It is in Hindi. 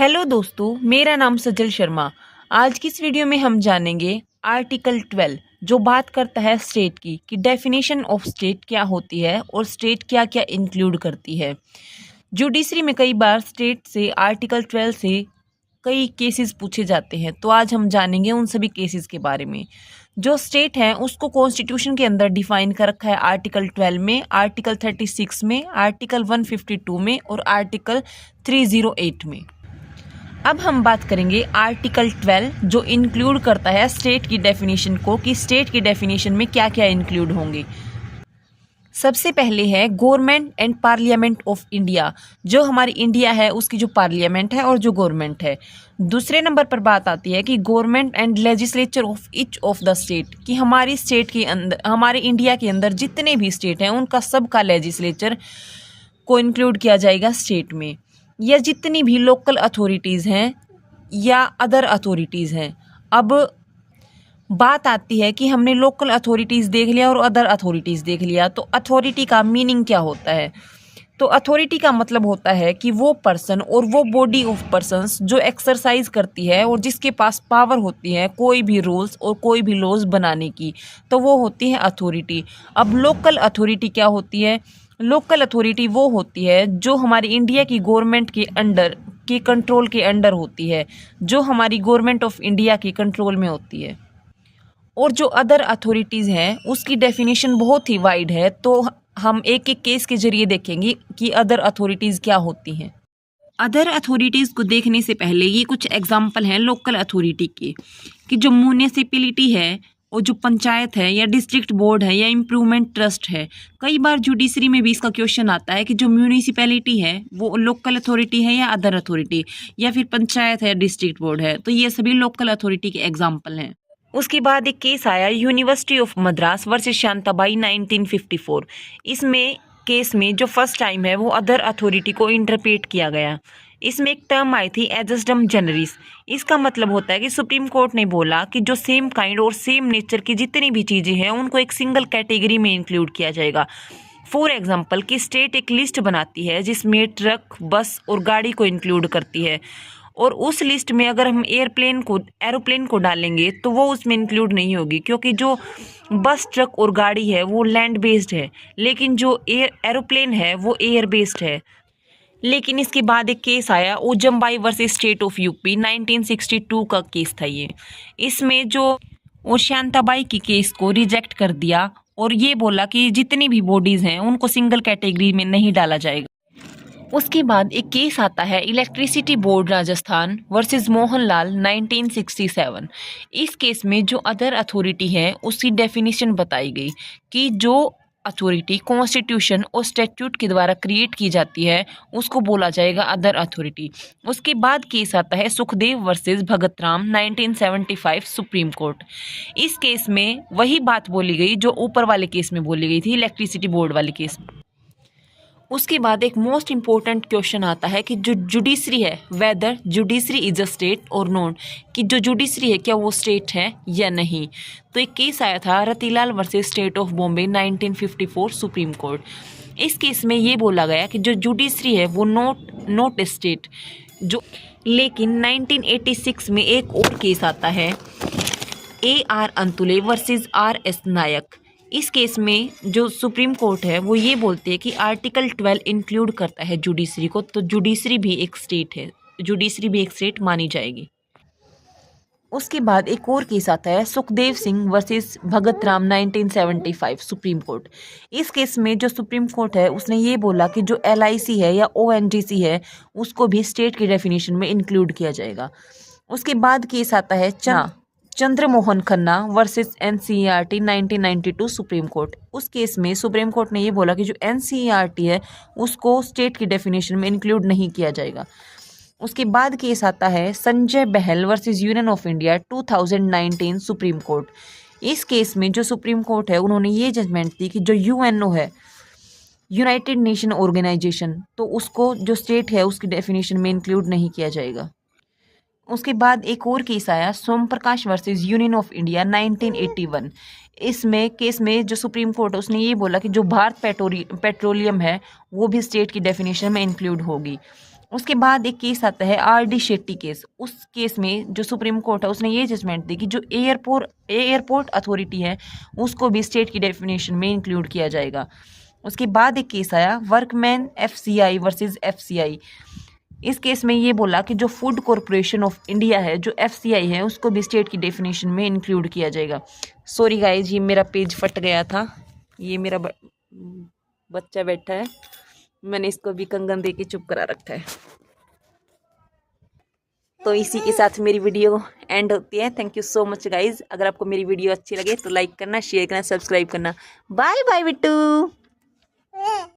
हेलो दोस्तों, मेरा नाम सजल शर्मा। आज की इस वीडियो में हम जानेंगे आर्टिकल 12 जो बात करता है स्टेट की कि डेफिनेशन ऑफ स्टेट क्या होती है और स्टेट क्या क्या इंक्लूड करती है। जुडिशरी में कई बार स्टेट से आर्टिकल 12 से कई केसेस पूछे जाते हैं, तो आज हम जानेंगे उन सभी केसेस के बारे में। जो स्टेट है उसको कॉन्स्टिट्यूशन के अंदर डिफाइन कर रखा है आर्टिकल 12 में, आर्टिकल 36 में, आर्टिकल 152 में और आर्टिकल 308 में। अब हम बात करेंगे आर्टिकल 12 जो इंक्लूड करता है स्टेट की डेफिनेशन को कि स्टेट की डेफिनेशन में क्या क्या इंक्लूड होंगे। सबसे पहले है government and parliament of India, जो हमारी इंडिया है उसकी जो पार्लियामेंट है और जो गवर्नमेंट है। दूसरे नंबर पर बात आती है कि government and legislature of each of the state, कि हमारी स्टेट के अंदर, हमारे इंडिया के अंदर जितने भी स्टेट हैं उनका सबका लेजिस्लेचर को इंक्लूड किया जाएगा स्टेट में, या जितनी भी लोकल अथॉरिटीज़ हैं या अदर अथॉरिटीज़ हैं। अब बात आती है कि हमने लोकल अथॉरिटीज़ देख लिया और अदर अथॉरिटीज़ देख लिया, तो अथॉरिटी का मीनिंग क्या होता है? तो अथॉरिटी का मतलब होता है कि वो पर्सन और वो बॉडी ऑफ पर्सन्स जो एक्सरसाइज करती है और जिसके पास पावर होती है कोई भी रूल्स और कोई भी लॉज बनाने की, तो वो होती है अथॉरिटी। अब लोकल अथॉरिटी क्या होती है? लोकल अथॉरिटी वो होती है जो हमारी इंडिया की गवर्नमेंट के अंडर के कंट्रोल के अंडर होती है, जो हमारी गवर्नमेंट ऑफ इंडिया के कंट्रोल में होती है। और जो अदर अथॉरिटीज़ हैं उसकी डेफिनेशन बहुत ही वाइड है, तो हम एक एक केस के जरिए देखेंगे कि अदर अथॉरिटीज़ क्या होती हैं। अदर अथॉरिटीज़ को देखने से पहले ये कुछ एग्जाम्पल हैं लोकल अथॉरिटी के, कि जो म्यूनिसिपैलिटी है और जो पंचायत है या डिस्ट्रिक्ट बोर्ड है या इम्प्रूवमेंट ट्रस्ट है। कई बार जुडिशरी में भी इसका क्वेश्चन आता है कि जो म्यूनिसिपैलिटी है वो लोकल अथॉरिटी है या अदर अथॉरिटी, या फिर पंचायत है या डिस्ट्रिक्ट बोर्ड है, तो ये सभी लोकल अथॉरिटी के एग्जाम्पल हैं। उसके बाद एक केस आया university of Madras versus Shantabai 1954। इसमें केस में जो फर्स्ट टाइम है वो अदर अथॉरिटी को इंटरप्रेट किया गया। इसमें एक टर्म आई थी एजस्डम जनरिस। इसका मतलब होता है कि सुप्रीम कोर्ट ने बोला कि जो सेम काइंड और सेम नेचर की जितनी भी चीज़ें हैं उनको एक सिंगल कैटेगरी में इंक्लूड किया जाएगा। फॉर एग्जाम्पल कि स्टेट एक लिस्ट बनाती है जिसमें ट्रक, बस और गाड़ी को इंक्लूड करती है, और उस लिस्ट में अगर हम एरोप्लेन को डालेंगे तो वो उसमें इंक्लूड नहीं होगी, क्योंकि जो बस, ट्रक और गाड़ी है वो लैंड बेस्ड है, लेकिन जो एरोप्लेन है वो एयर बेस्ड है। लेकिन इसके बाद एक केस आया ओजमबाई वर्सेस स्टेट ऑफ यूपी, 1962 का केस था ये। इसमें जो और शांताबाई की केस को रिजेक्ट कर दिया और ये बोला कि जितनी भी बॉडीज़ हैं उनको सिंगल कैटेगरी में नहीं डाला जाएगा। उसके बाद एक केस आता है electricity board Rajasthan versus Mohanlal 1967। इस केस में जो अदर अथॉरिटी है उसकी डेफिनेशन बताई गई कि जो अथॉरिटी कॉन्स्टिट्यूशन और स्टैट्यूट के द्वारा क्रिएट की जाती है उसको बोला जाएगा अदर अथॉरिटी। उसके बाद केस आता है Sukhdev versus Bhagat Ram 1975 supreme court. इस केस में वही बात बोली गई जो ऊपर वाले केस में बोली गई थी, इलेक्ट्रिसिटी बोर्ड वाले केस में। उसके बाद एक मोस्ट इम्पोर्टेंट क्वेश्चन आता है कि जो जुडिशरी है, whether judiciary is a state और नॉट, कि जो जुडिशरी है क्या वो स्टेट है या नहीं। तो एक केस आया था Ratilal versus state of Bombay 1954 supreme court. इस केस में ये बोला गया कि जो जुडिशरी है वो नॉट स्टेट जो। लेकिन 1986 में एक और केस आता है AR अंतुले वर्सेस RS नायक। इस केस में जो सुप्रीम कोर्ट है वो ये बोलते हैं कि आर्टिकल 12 इंक्लूड करता है जुडिशरी को, तो जुडिशरी भी एक स्टेट है, जुडिशरी भी एक स्टेट मानी जाएगी। उसके बाद एक और केस आता है Sukhdev Singh versus Bhagat Ram 1975 supreme court. इस केस में जो सुप्रीम कोर्ट है उसने ये बोला कि जो LIC है या ONGC है उसको भी स्टेट की डेफिनेशन में इंक्लूड किया जाएगा। उसके बाद केस आता है Chandramohan Khanna versus NCERT 1992 supreme court. उस केस में सुप्रीम कोर्ट ने ये बोला कि जो NCERT है उसको स्टेट की डेफिनेशन में इंक्लूड नहीं किया जाएगा। उसके बाद केस आता है Sanjay Bahal versus union of India 2019 supreme court. इस केस में जो सुप्रीम कोर्ट है उन्होंने ये जजमेंट दी कि जो UNO है, यूनाइटेड नेशन ऑर्गेनाइजेशन, तो उसको जो स्टेट है उसकी डेफिनेशन में इंक्लूड नहीं किया जाएगा। उसके बाद एक और केस आया सोम प्रकाश वर्सेस यूनियन ऑफ इंडिया 1981। इसमें केस में जो सुप्रीम कोर्ट है उसने ये बोला कि जो भारत पेट्रोलियम है वो भी स्टेट की डेफिनेशन में इंक्लूड होगी। उसके बाद एक केस आता है RD शेट्टी केस। उस केस में जो सुप्रीम कोर्ट है उसने ये जजमेंट दी कि जो एयरपोर्ट अथॉरिटी है उसको भी स्टेट की डेफिनेशन में इंक्लूड किया जाएगा। उसके बाद एक केस आया वर्कमैन FCI वर्सेस FCI। इस केस में ये बोला कि जो फूड कॉरपोरेशन ऑफ इंडिया है, जो FCI है, उसको भी स्टेट की डेफिनेशन में इंक्लूड किया जाएगा। सॉरी गाइज, ये मेरा पेज फट गया था। ये मेरा बच्चा बैठा है, मैंने इसको भी कंगन दे के चुप करा रखा है। तो इसी के साथ मेरी वीडियो एंड होती है। Thank you so much guys. अगर आपको मेरी वीडियो अच्छी लगे तो लाइक करना, शेयर करना, सब्सक्राइब करना। Bye bye Bittu.